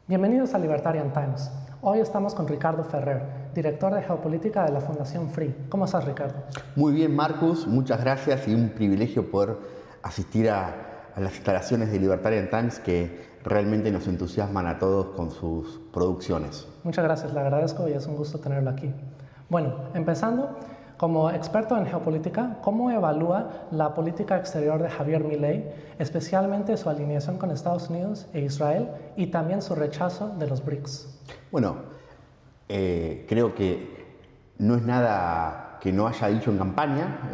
Bienvenidos a Libertarian Times. Hoy estamos con Ricardo Ferrer, director de Geopolítica de la Fundación Free. ¿Cómo estás, Ricardo? Muy bien, Marcus, muchas gracias y un privilegio poder asistir a las instalaciones de Libertarian Times que realmente nos entusiasman a todos con sus producciones. Muchas gracias, le agradezco y es un gusto tenerlo aquí. Bueno, empezando, como experto en geopolítica, ¿cómo evalúa la política exterior de Javier Milei, especialmente su alineación con Estados Unidos e Israel y también su rechazo de los BRICS? Bueno, creo que no es nada que no haya dicho en campaña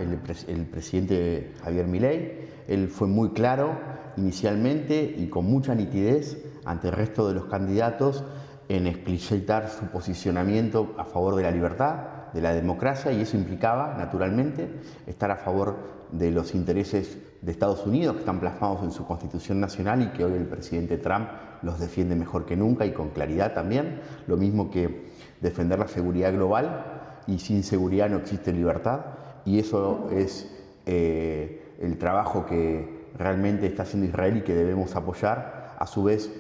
el presidente Javier Milei. Él fue muy claro inicialmente y con mucha nitidez ante el resto de los candidatos en explicitar su posicionamiento a favor de la libertad, de la democracia, y eso implicaba, naturalmente, estar a favor de los intereses de Estados Unidos, que están plasmados en su Constitución Nacional y que hoy el presidente Trump los defiende mejor que nunca y con claridad también. Lo mismo que defender la seguridad global, y sin seguridad no existe libertad, y eso es el trabajo que realmente está haciendo Israel y que debemos apoyar, a su vez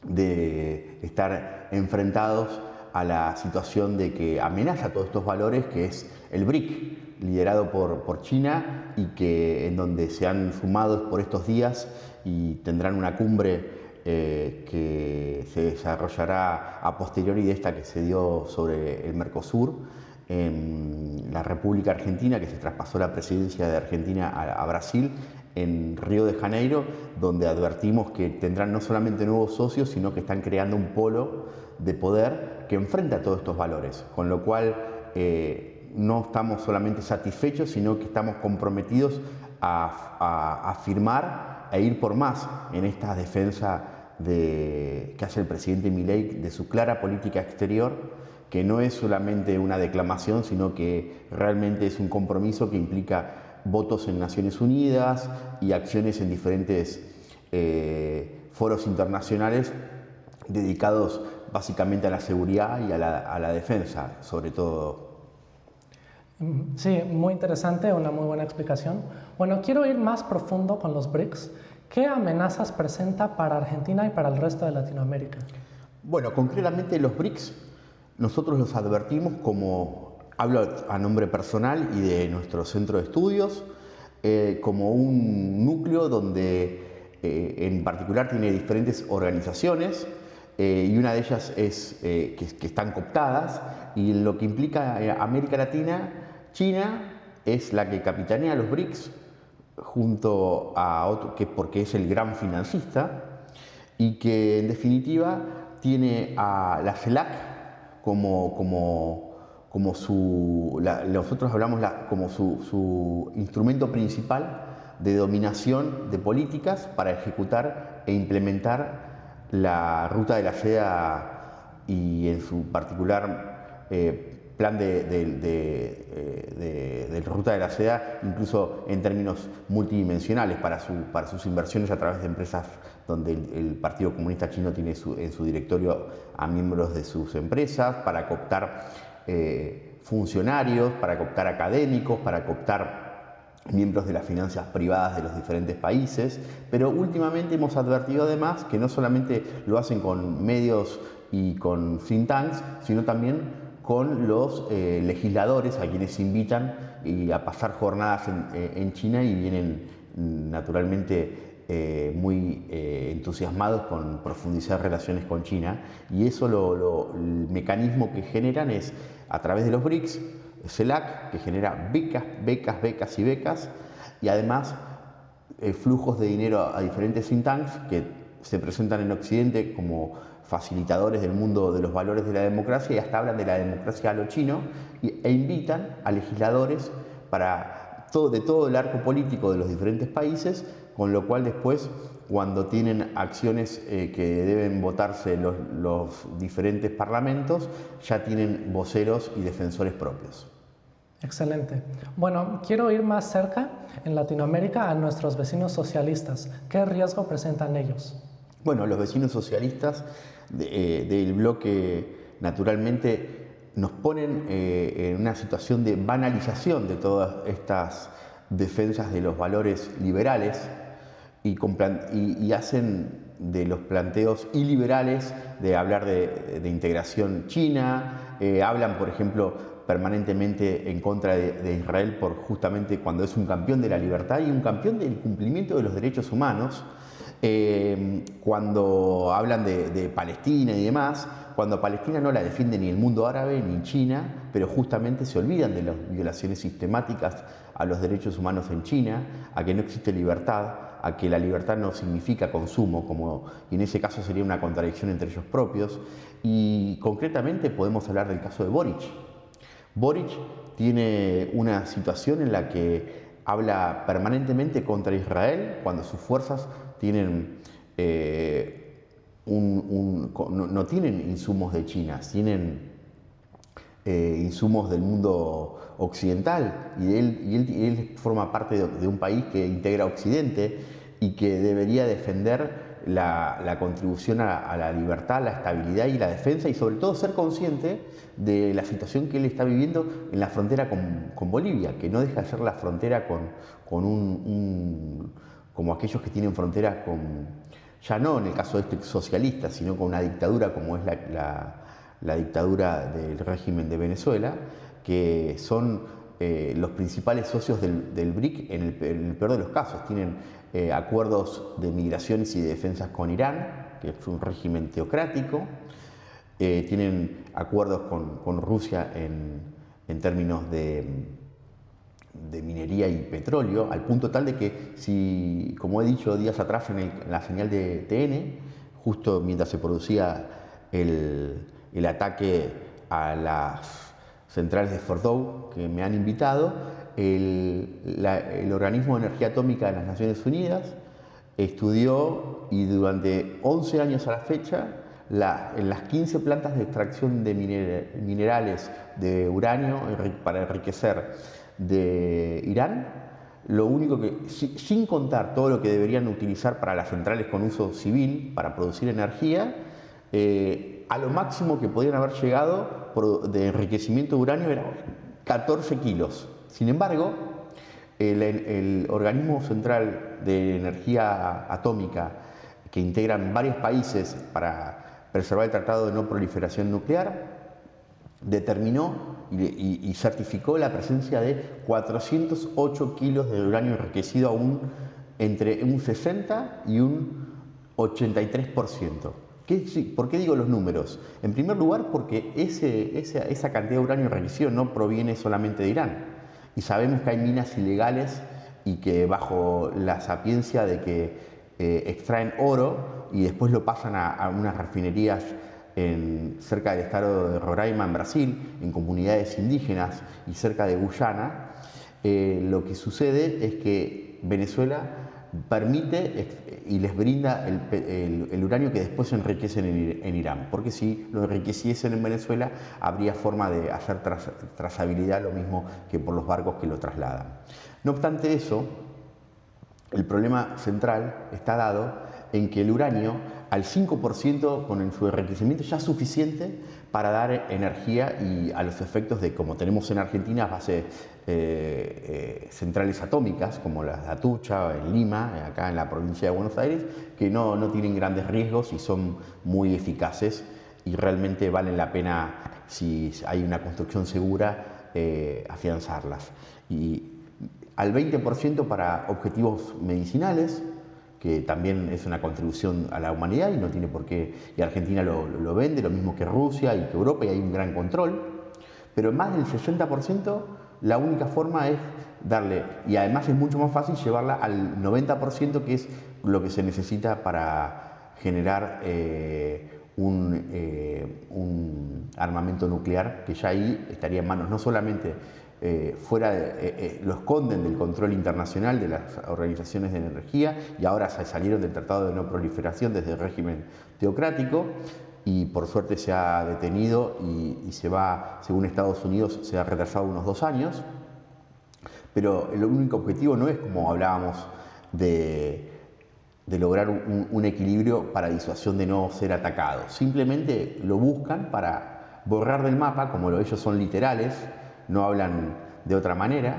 de estar enfrentados a la situación de que amenaza todos estos valores, que es el BRIC, liderado por China, y que en donde se han sumado por estos días y tendrán una cumbre que se desarrollará a posteriori de esta que se dio sobre el Mercosur, en la República Argentina, que se traspasó la presidencia de Argentina a Brasil, en Río de Janeiro, donde advertimos que tendrán no solamente nuevos socios, sino que están creando un polo de poder que enfrenta todos estos valores, con lo cual no estamos solamente satisfechos, sino que estamos comprometidos a firmar e ir por más en esta defensa que hace el presidente Milei de su clara política exterior, que no es solamente una declamación, sino que realmente es un compromiso que implica votos en Naciones Unidas y acciones en diferentes foros internacionales dedicados básicamente a la seguridad y a la defensa, sobre todo. Sí, muy interesante, una muy buena explicación. Bueno, quiero ir más profundo con los BRICS. ¿Qué amenazas presenta para Argentina y para el resto de Latinoamérica? Bueno, concretamente los BRICS nosotros los advertimos como, hablo a nombre personal y de nuestro centro de estudios, como un núcleo donde en particular tiene diferentes organizaciones, y una de ellas es que están cooptadas, y lo que implica América Latina, China es la que capitanea los BRICS junto a otro, porque es el gran financista, y que en definitiva tiene a la CELAC como nosotros hablamos como su instrumento principal de dominación de políticas para ejecutar e implementar la Ruta de la Seda, y en su particular plan de Ruta de la Seda, incluso en términos multidimensionales para sus inversiones a través de empresas donde el Partido Comunista Chino tiene en su directorio a miembros de sus empresas, para cooptar funcionarios, para cooptar académicos, para cooptar miembros de las finanzas privadas de los diferentes países. Pero últimamente hemos advertido además que no solamente lo hacen con medios y con think tanks, sino también con los legisladores, a quienes invitan a pasar jornadas en China, y vienen naturalmente muy entusiasmados con profundizar relaciones con China. Y eso el mecanismo que generan es a través de los BRICS, CELAC, que genera becas y becas, y además flujos de dinero a diferentes think tanks que se presentan en Occidente como facilitadores del mundo de los valores de la democracia, y hasta hablan de la democracia a lo chino, e invitan a legisladores de todo el arco político de los diferentes países, con lo cual después, cuando tienen acciones que deben votarse los diferentes parlamentos, ya tienen voceros y defensores propios. Excelente. Bueno, quiero ir más cerca en Latinoamérica a nuestros vecinos socialistas. ¿Qué riesgo presentan ellos? Bueno, los vecinos socialistas del bloque naturalmente nos ponen en una situación de banalización de todas estas defensas de los valores liberales, y hacen de los planteos iliberales de hablar de integración china, hablan, por ejemplo, permanentemente en contra de Israel por justamente cuando es un campeón de la libertad y un campeón del cumplimiento de los derechos humanos, cuando hablan de Palestina y demás, cuando Palestina no la defiende ni el mundo árabe ni China, pero justamente se olvidan de las violaciones sistemáticas a los derechos humanos en China, a que no existe libertad, a que la libertad no significa consumo, y en ese caso sería una contradicción entre ellos propios. Y concretamente podemos hablar del caso de Boric. Boric tiene una situación en la que habla permanentemente contra Israel cuando sus fuerzas tienen, no tienen insumos de China, tienen insumos del mundo occidental, y él forma parte de un país que integra Occidente y que debería defender la contribución a la libertad, la estabilidad y la defensa, y sobre todo ser consciente de la situación que él está viviendo en la frontera con Bolivia, que no deja de ser la frontera como aquellos que tienen fronteras ya no en el caso de este socialista, sino con una dictadura como es la dictadura del régimen de Venezuela, que son los principales socios del BRIC en el peor de los casos. Tienen acuerdos de migraciones y de defensas con Irán, que es un régimen teocrático, tienen acuerdos con Rusia en términos de minería y petróleo, al punto tal de que, si, como he dicho días atrás en la señal de TN, justo mientras se producía el ataque a las centrales de Fordow, que me han invitado, el Organismo de Energía Atómica de las Naciones Unidas estudió, y durante 11 años a la fecha, en las 15 plantas de extracción de minerales de uranio para enriquecer de Irán, lo único que, sin contar todo lo que deberían utilizar para las centrales con uso civil, para producir energía, a lo máximo que podían haber llegado de enriquecimiento de uranio era 14 kilos. Sin embargo, el Organismo Central de Energía Atómica, que integran varios países para preservar el Tratado de No Proliferación Nuclear, determinó y certificó la presencia de 408 kilos de uranio enriquecido entre un 60 y un 83%. ¿Por qué digo los números? En primer lugar, porque esa cantidad de uranio enriquecido no proviene solamente de Irán. Y sabemos que hay minas ilegales y que bajo la sapiencia de que extraen oro y después lo pasan a unas refinerías cerca del estado de Roraima, en Brasil, en comunidades indígenas y cerca de Guyana, lo que sucede es que Venezuela permite y les brinda el uranio que después se enriquecen en Irán, porque si lo enriqueciesen en Venezuela habría forma de hacer trazabilidad, lo mismo que por los barcos que lo trasladan. No obstante eso, el problema central está dado en que el uranio, al 5% con su enriquecimiento, ya es suficiente para dar energía y a los efectos de, como tenemos en Argentina, bases centrales atómicas, como las de Atucha, en Lima, acá en la provincia de Buenos Aires, que no tienen grandes riesgos y son muy eficaces y realmente valen la pena, si hay una construcción segura, afianzarlas. Y al 20% para objetivos medicinales, que también es una contribución a la humanidad y no tiene por qué, y Argentina lo vende, lo mismo que Rusia y que Europa, y hay un gran control, pero más del 60% la única forma es darle, y además es mucho más fácil llevarla al 90%, que es lo que se necesita para generar un armamento nuclear, que ya ahí estaría en manos no solamente lo esconden del control internacional de las organizaciones de energía, y ahora se salieron del Tratado de No Proliferación desde el régimen teocrático, y por suerte se ha detenido y se va, según Estados Unidos, se ha retrasado unos 2 años, pero el único objetivo no es, como hablábamos, de lograr un equilibrio para disuasión de no ser atacados. Simplemente lo buscan para borrar del mapa, como ellos son literales, no hablan de otra manera,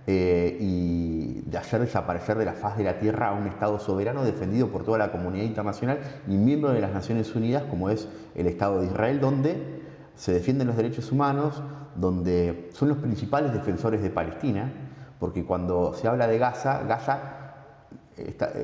y de hacer desaparecer de la faz de la tierra a un Estado soberano defendido por toda la comunidad internacional y miembro de las Naciones Unidas, como es el Estado de Israel, donde se defienden los derechos humanos, donde son los principales defensores de Palestina, porque cuando se habla de Gaza,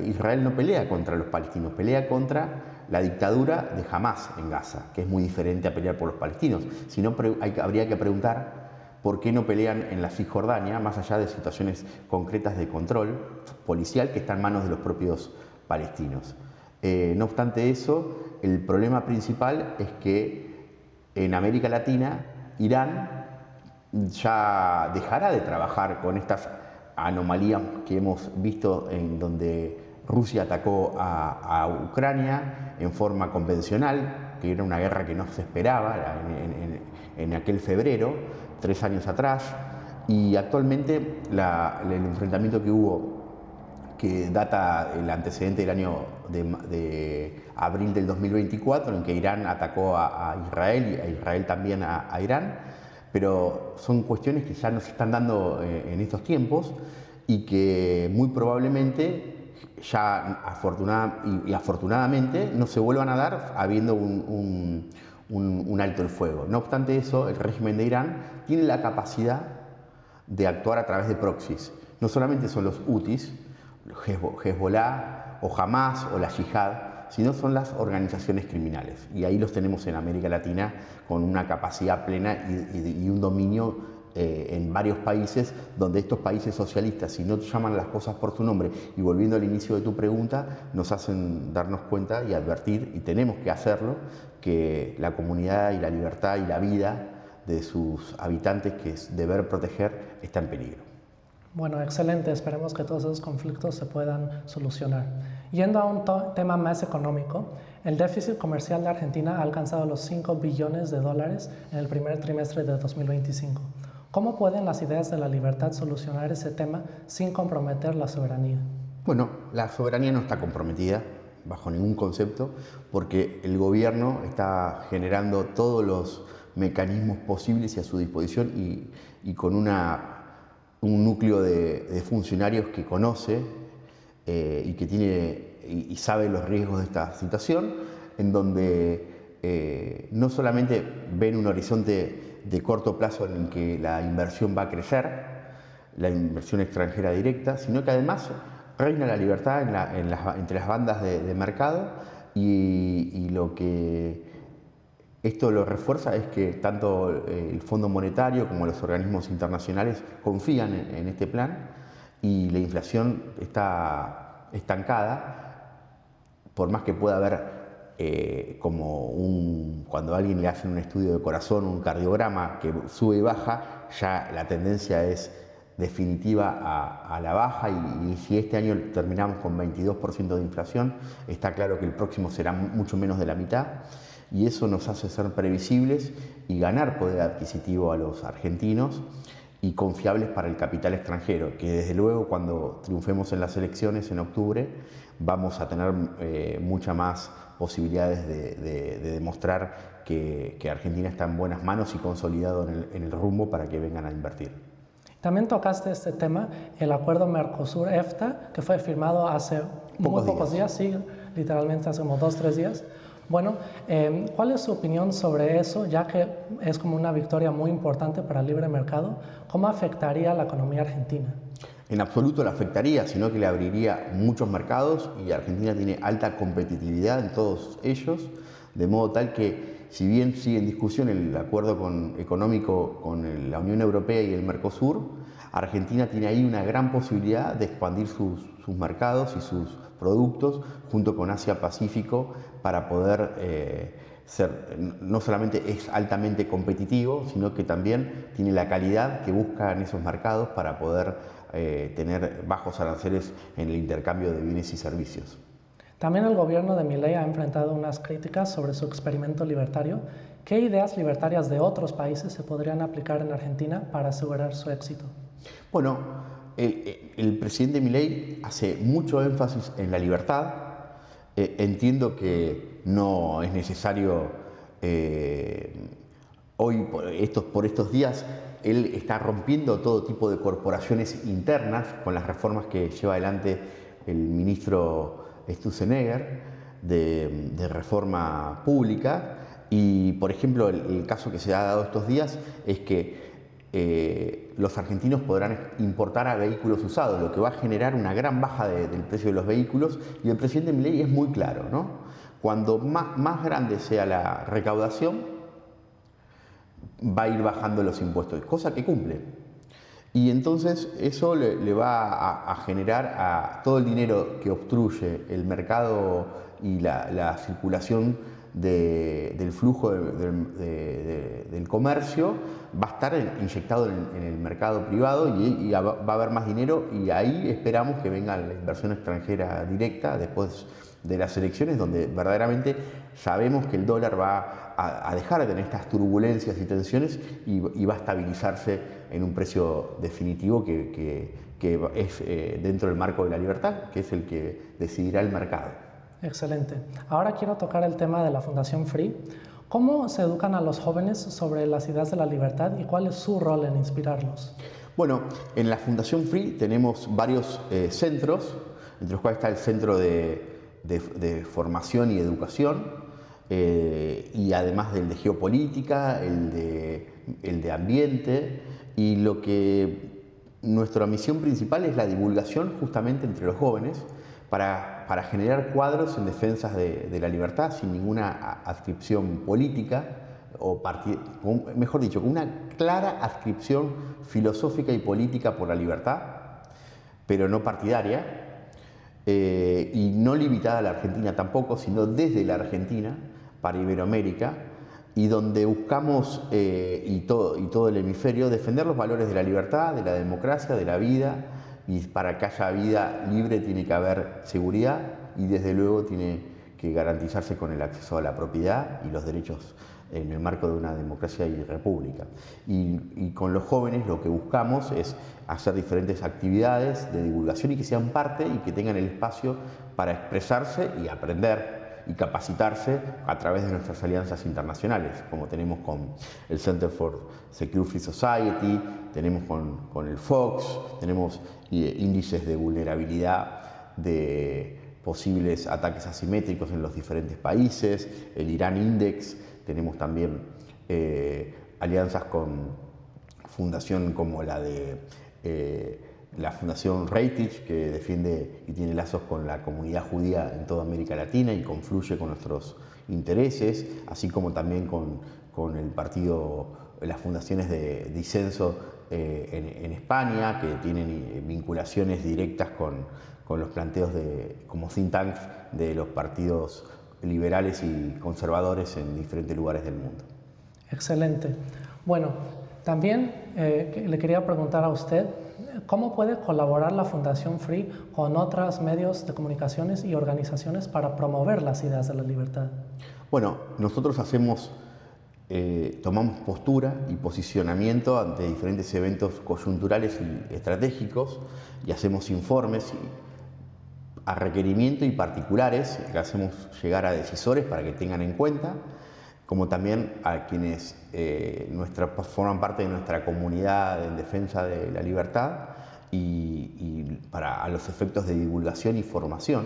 Israel no pelea contra los palestinos, pelea contra la dictadura de Hamás en Gaza, que es muy diferente a pelear por los palestinos. Si no, habría que preguntar por qué no pelean en la Cisjordania, más allá de situaciones concretas de control policial que está en manos de los propios palestinos. No obstante eso, el problema principal es que en América Latina, Irán ya dejará de trabajar con estas anomalías que hemos visto en donde Rusia atacó a Ucrania en forma convencional, que era una guerra que no se esperaba en aquel febrero, 3 años atrás, y actualmente el enfrentamiento que hubo, que data el antecedente del año de abril del 2024, en que Irán atacó a Israel y a Israel también a Irán, pero son cuestiones que ya nos están dando en estos tiempos y que muy probablemente ya afortunadamente no se vuelvan a dar habiendo un alto el fuego. No obstante eso, el régimen de Irán tiene la capacidad de actuar a través de proxies. No solamente son los Houthis, Hezbollah o Hamas o la Yihad, sino son las organizaciones criminales. Y ahí los tenemos en América Latina con una capacidad plena y un dominio en varios países, donde estos países socialistas, si no llaman las cosas por su nombre, y volviendo al inicio de tu pregunta, nos hacen darnos cuenta y advertir, y tenemos que hacerlo, que la comunidad y la libertad y la vida de sus habitantes, que es deber proteger, está en peligro. Bueno, excelente. Esperemos que todos esos conflictos se puedan solucionar. Yendo a un tema más económico, el déficit comercial de Argentina ha alcanzado los 5 billones de dólares en el primer trimestre de 2025. ¿Cómo pueden las ideas de la libertad solucionar ese tema sin comprometer la soberanía? Bueno, la soberanía no está comprometida bajo ningún concepto, porque el gobierno está generando todos los mecanismos posibles y a su disposición y con un núcleo de funcionarios que conoce y que tiene y sabe los riesgos de esta situación, en donde no solamente ven un horizonte de corto plazo en el que la inversión va a crecer, la inversión extranjera directa, sino que además reina la libertad entre las bandas de mercado y lo que esto lo refuerza es que tanto el Fondo Monetario como los organismos internacionales confían en este plan y la inflación está estancada, por más que pueda haber cuando a alguien le hacen un estudio de corazón, un cardiograma que sube y baja, ya la tendencia es definitiva a la baja y si este año terminamos con 22% de inflación, está claro que el próximo será mucho menos de la mitad. Y eso nos hace ser previsibles y ganar poder adquisitivo a los argentinos y confiables para el capital extranjero, que desde luego cuando triunfemos en las elecciones en octubre vamos a tener muchas más posibilidades de demostrar que Argentina está en buenas manos y consolidado en el rumbo para que vengan a invertir. También tocaste este tema, el acuerdo Mercosur-EFTA, que fue firmado hace muy pocos días, sí, literalmente hace como 2-3 días. Bueno, ¿cuál es su opinión sobre eso, ya que es como una victoria muy importante para el libre mercado? ¿Cómo afectaría a la economía argentina? En absoluto la afectaría, sino que le abriría muchos mercados y Argentina tiene alta competitividad en todos ellos, de modo tal que si bien sigue en discusión el acuerdo económico con la Unión Europea y el Mercosur, Argentina tiene ahí una gran posibilidad de expandir sus mercados y sus productos junto con Asia-Pacífico para poder no solamente es altamente competitivo, sino que también tiene la calidad que buscan esos mercados para poder tener bajos aranceles en el intercambio de bienes y servicios. También el gobierno de Milei ha enfrentado unas críticas sobre su experimento libertario. ¿Qué ideas libertarias de otros países se podrían aplicar en Argentina para asegurar su éxito? Bueno, el presidente Milei hace mucho énfasis en la libertad. Entiendo que no es necesario hoy, por estos días, él está rompiendo todo tipo de corporaciones internas con las reformas que lleva adelante el ministro Sturzenegger de reforma pública. Y, por ejemplo, el caso que se ha dado estos días es que los argentinos podrán importar a vehículos usados, lo que va a generar una gran baja del precio de los vehículos. Y el presidente Milei es muy claro, ¿no? Cuando más grande sea la recaudación, va a ir bajando los impuestos, cosa que cumple. Y entonces eso le va a generar a todo el dinero que obstruye el mercado y la circulación del flujo del comercio, va a estar inyectado en el mercado privado y va a haber más dinero, y ahí esperamos que venga la inversión extranjera directa después de las elecciones, donde verdaderamente sabemos que el dólar va a dejar de tener estas turbulencias y tensiones y va a estabilizarse en un precio definitivo que es dentro del marco de la libertad, que es el que decidirá el mercado. Excelente. Ahora quiero tocar el tema de la Fundación Free. ¿Cómo se educan a los jóvenes sobre las ideas de la libertad y cuál es su rol en inspirarlos? Bueno, en la Fundación Free tenemos varios centros, entre los cuales está el Centro de Formación y Educación, y además del de Geopolítica, el de Ambiente, y lo que nuestra misión principal es la divulgación justamente entre los jóvenes para generar cuadros en defensa de la libertad sin ninguna adscripción política, mejor dicho, con una clara adscripción filosófica y política por la libertad, pero no partidaria, y no limitada a la Argentina tampoco, sino desde la Argentina para Iberoamérica, y donde buscamos, y todo el hemisferio, defender los valores de la libertad, de la democracia, de la vida, y para que haya vida libre tiene que haber seguridad, y desde luego tiene que garantizarse con el acceso a la propiedad y los derechos en el marco de una democracia y república. Y con los jóvenes lo que buscamos es hacer diferentes actividades de divulgación y que sean parte y que tengan el espacio para expresarse y aprender y capacitarse a través de nuestras alianzas internacionales, como tenemos con el Center for Secure Free Society, tenemos con el Fox, tenemos índices de vulnerabilidad de posibles ataques asimétricos en los diferentes países, el Irán Index, tenemos también alianzas con fundación como la de la Fundación Reitich, que defiende y tiene lazos con la comunidad judía en toda América Latina y confluye con nuestros intereses, así como también con el partido, las fundaciones de disenso en España, que tienen vinculaciones directas con los planteos como think tanks de los partidos liberales y conservadores en diferentes lugares del mundo. Excelente. Bueno, también le quería preguntar a usted, ¿cómo puede colaborar la Fundación Free con otros medios de comunicaciones y organizaciones para promover las ideas de la libertad? Bueno, nosotros tomamos postura y posicionamiento ante diferentes eventos coyunturales y estratégicos, y hacemos informes a requerimiento y particulares que hacemos llegar a decisores para que tengan en cuenta, como también a quienes forman parte de nuestra comunidad en defensa de la libertad y a los efectos de divulgación y formación.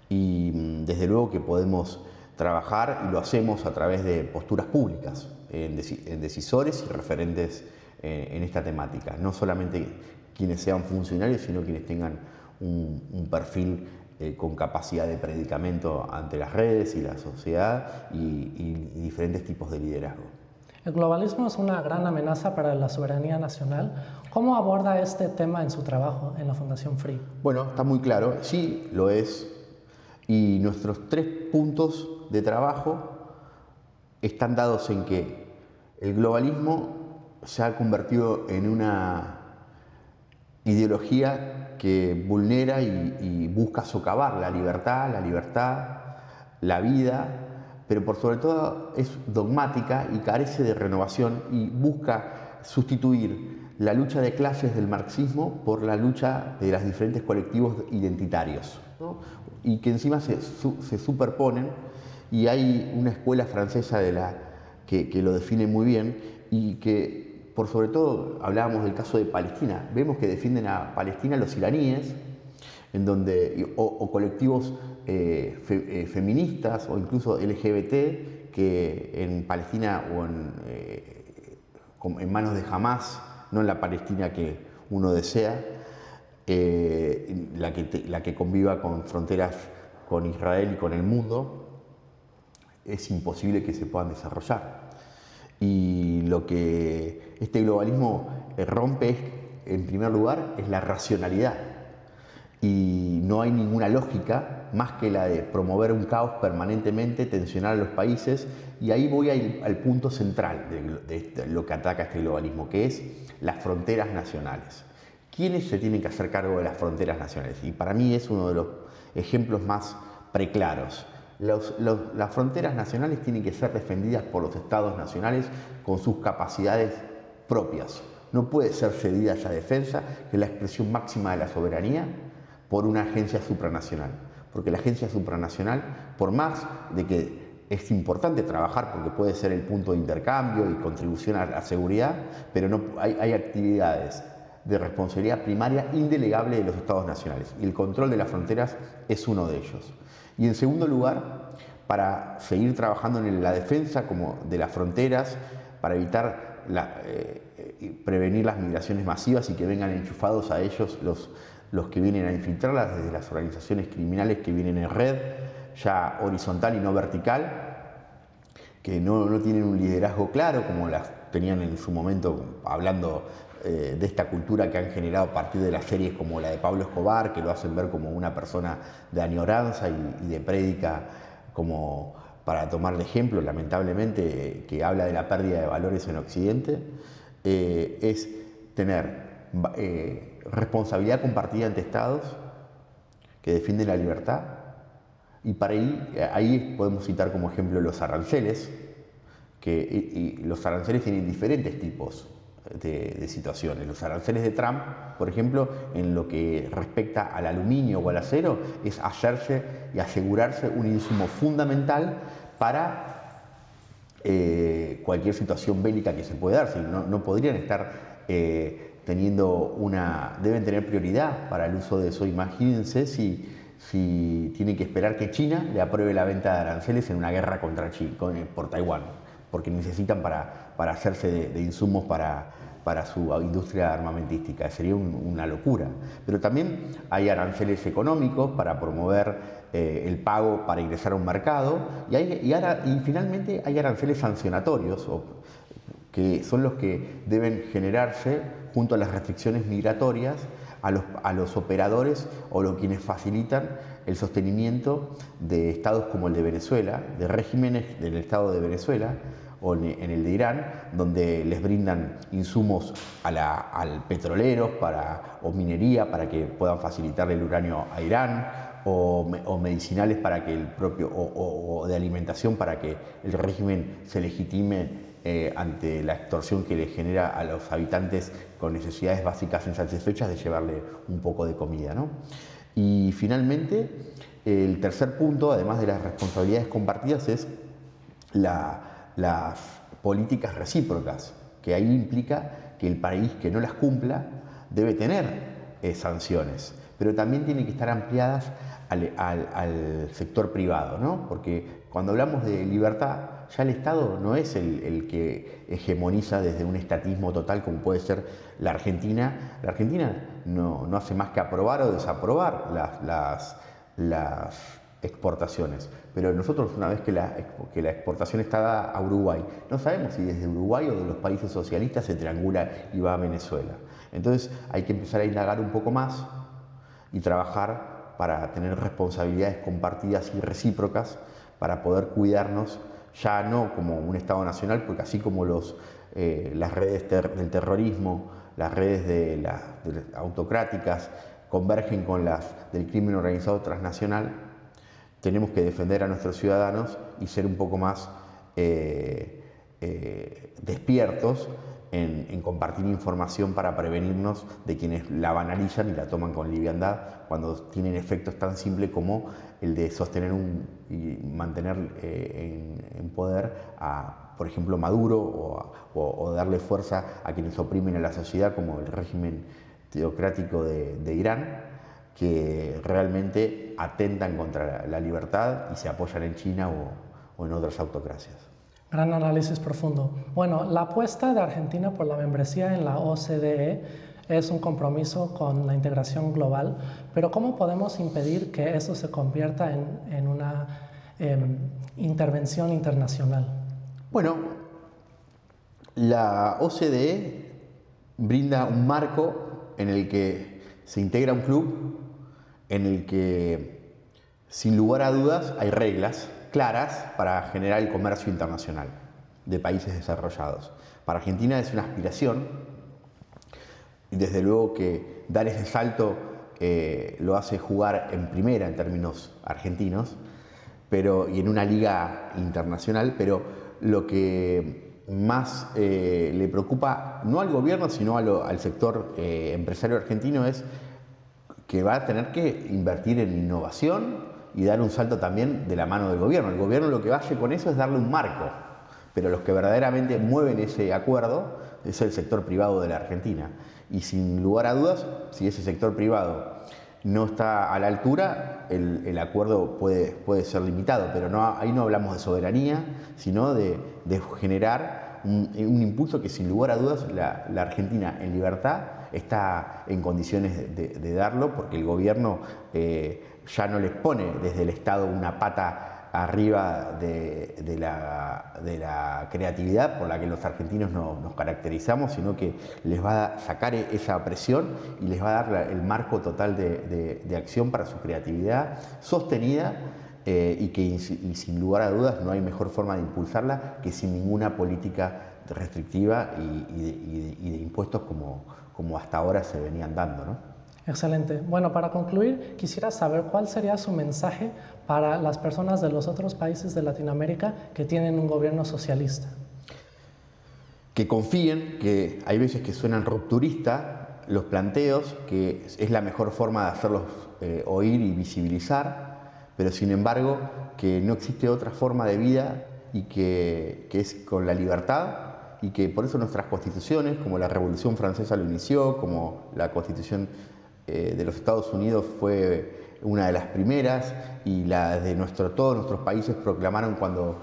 Y desde luego que podemos trabajar, y lo hacemos a través de posturas públicas en decisores y referentes en esta temática. No solamente quienes sean funcionarios, sino quienes tengan un perfil con capacidad de predicamento ante las redes y la sociedad y diferentes tipos de liderazgo. El globalismo es una gran amenaza para la soberanía nacional. ¿Cómo aborda este tema en su trabajo en la Fundación Free? Bueno, está muy claro, sí lo es, y nuestros 3 puntos de trabajo están dados en que el globalismo se ha convertido en una ideología que vulnera y busca socavar la libertad, la vida, pero por sobre todo es dogmática y carece de renovación y busca sustituir la lucha de clases del marxismo por la lucha de los diferentes colectivos identitarios, ¿no? Y que encima se superponen, y hay una escuela francesa que lo define muy bien y que por sobre todo, hablábamos del caso de Palestina, vemos que defienden a Palestina los iraníes, en donde, o colectivos feministas o incluso LGBT que en Palestina o en manos de Hamás, no en la Palestina que uno desea, la que conviva con fronteras con Israel y con el mundo, es imposible que se puedan desarrollar. Y lo que este globalismo rompe, en primer lugar, es la racionalidad. Y no hay ninguna lógica más que la de promover un caos permanentemente, tensionar a los países, y ahí voy al punto central de lo que ataca este globalismo, que es las fronteras nacionales. ¿Quiénes se tienen que hacer cargo de las fronteras nacionales? Y para mí es uno de los ejemplos más preclaros. Las fronteras nacionales tienen que ser defendidas por los estados nacionales con sus capacidades propias. No puede ser cedida esa defensa, que es la expresión máxima de la soberanía, por una agencia supranacional. Porque la agencia supranacional, por más de que es importante trabajar porque puede ser el punto de intercambio y contribución a la seguridad, pero no, hay actividades de responsabilidad primaria indelegable de los estados nacionales, y el control de las fronteras es uno de ellos. Y en segundo lugar, para seguir trabajando en la defensa de las fronteras, para evitar prevenir las migraciones masivas y que vengan enchufados a ellos los que vienen a infiltrarlas, desde las organizaciones criminales que vienen en red, ya horizontal y no vertical, que no tienen un liderazgo claro como las tenían en su momento, hablando de esta cultura que han generado a partir de las series como la de Pablo Escobar, que lo hacen ver como una persona de añoranza y de prédica, como para tomar de ejemplo, lamentablemente, que habla de la pérdida de valores en Occidente, es tener responsabilidad compartida entre estados que defienden la libertad. Y para ahí podemos citar como ejemplo los aranceles, y los aranceles tienen diferentes tipos de situaciones. Los aranceles de Trump, por ejemplo, en lo que respecta al aluminio o al acero, es hallarse y asegurarse un insumo fundamental para cualquier situación bélica que se pueda dar. Si no podrían estar deben tener prioridad para el uso de eso. Imagínense si tienen que esperar que China le apruebe la venta de aranceles en una guerra por Taiwán, porque necesitan para hacerse de insumos para su industria armamentística. Sería una locura. Pero también hay aranceles económicos para promover el pago para ingresar a un mercado, y finalmente hay aranceles sancionatorios, que son los que deben generarse junto a las restricciones migratorias a los operadores o quienes facilitan el sostenimiento de estados como el de Venezuela, de regímenes del estado de Venezuela o en el de Irán, donde les brindan insumos al petrolero o minería para que puedan facilitarle el uranio a Irán, o medicinales para que o de alimentación para que el régimen se legitime ante la extorsión que le genera a los habitantes con necesidades básicas insatisfechas de llevarle un poco de comida, ¿no? Y finalmente, el tercer punto, además de las responsabilidades compartidas, es las políticas recíprocas, que ahí implica que el país que no las cumpla debe tener sanciones, pero también tienen que estar ampliadas al sector privado, ¿no? Porque cuando hablamos de libertad, ya el Estado no es el que hegemoniza desde un estatismo total como puede ser la Argentina. La Argentina no hace más que aprobar o desaprobar las exportaciones. Pero nosotros, una vez que la exportación está dada a Uruguay, no sabemos si desde Uruguay o de los países socialistas se triangula y va a Venezuela. Entonces hay que empezar a indagar un poco más y trabajar para tener responsabilidades compartidas y recíprocas para poder cuidarnos, ya no como un Estado nacional, porque así como las redes del terrorismo, las redes autocráticas convergen con las del crimen organizado transnacional, tenemos que defender a nuestros ciudadanos y ser un poco más despiertos en compartir información para prevenirnos de quienes la banalizan y la toman con liviandad cuando tienen efectos tan simples como el de sostener y mantener en poder a, por ejemplo, Maduro o darle fuerza a quienes oprimen a la sociedad, como el régimen teocrático de Irán, que realmente atentan contra la libertad y se apoyan en China o en otras autocracias. Gran análisis profundo. Bueno, la apuesta de Argentina por la membresía en la OCDE es un compromiso con la integración global, pero ¿cómo podemos impedir que eso se convierta en una intervención internacional? Bueno, la OCDE brinda un marco en el que se integra un club, en el que, sin lugar a dudas, hay reglas claras para generar el comercio internacional de países desarrollados. Para Argentina es una aspiración y desde luego que dar ese salto lo hace jugar en primera en términos argentinos y en una liga internacional, pero lo que más le preocupa no al gobierno sino al sector empresario argentino es que va a tener que invertir en innovación y dar un salto también de la mano del gobierno. El gobierno lo que va a hacer con eso es darle un marco, pero los que verdaderamente mueven ese acuerdo es el sector privado de la Argentina. Y sin lugar a dudas, si ese sector privado no está a la altura, el acuerdo puede ser limitado, pero ahí no hablamos de soberanía, sino de generar un impulso que sin lugar a dudas la Argentina en libertad está en condiciones de darlo, porque el gobierno ya no les pone desde el Estado una pata arriba de la creatividad por la que los argentinos nos caracterizamos, sino que les va a sacar esa presión y les va a dar el marco total de acción para su creatividad sostenida y sin lugar a dudas no hay mejor forma de impulsarla que sin ninguna política restrictiva y de impuestos como hasta ahora se venían dando, ¿no? Excelente. Bueno, para concluir, quisiera saber cuál sería su mensaje para las personas de los otros países de Latinoamérica que tienen un gobierno socialista. Que confíen, que hay veces que suenan rupturistas los planteos, que es la mejor forma de hacerlos oír y visibilizar, pero sin embargo que no existe otra forma de vida y que es con la libertad, y que por eso nuestras constituciones, como la Revolución Francesa lo inició, como la Constitución de los Estados Unidos fue una de las primeras, y la de todos nuestros países proclamaron cuando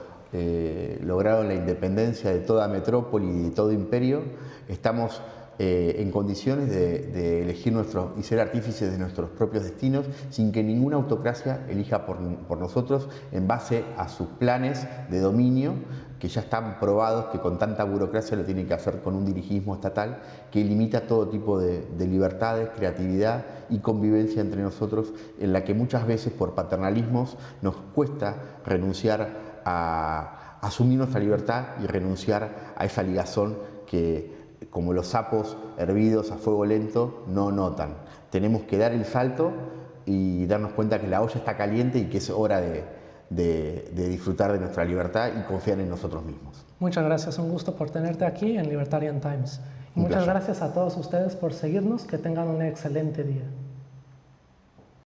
lograron la independencia de toda metrópoli y de todo imperio, estamos en condiciones de elegir y ser artífices de nuestros propios destinos sin que ninguna autocracia elija por nosotros en base a sus planes de dominio, que ya están probados que con tanta burocracia lo tienen que hacer con un dirigismo estatal que limita todo tipo de libertades, creatividad y convivencia entre nosotros, en la que muchas veces por paternalismos nos cuesta renunciar a asumir nuestra libertad y renunciar a esa ligazón que, como los sapos hervidos a fuego lento, no notan. Tenemos que dar el salto y darnos cuenta que la olla está caliente y que es hora de disfrutar de nuestra libertad y confiar en nosotros mismos. Muchas gracias, un gusto por tenerte aquí en Libertarian Times. Y muchas gracias a todos ustedes por seguirnos, que tengan un excelente día.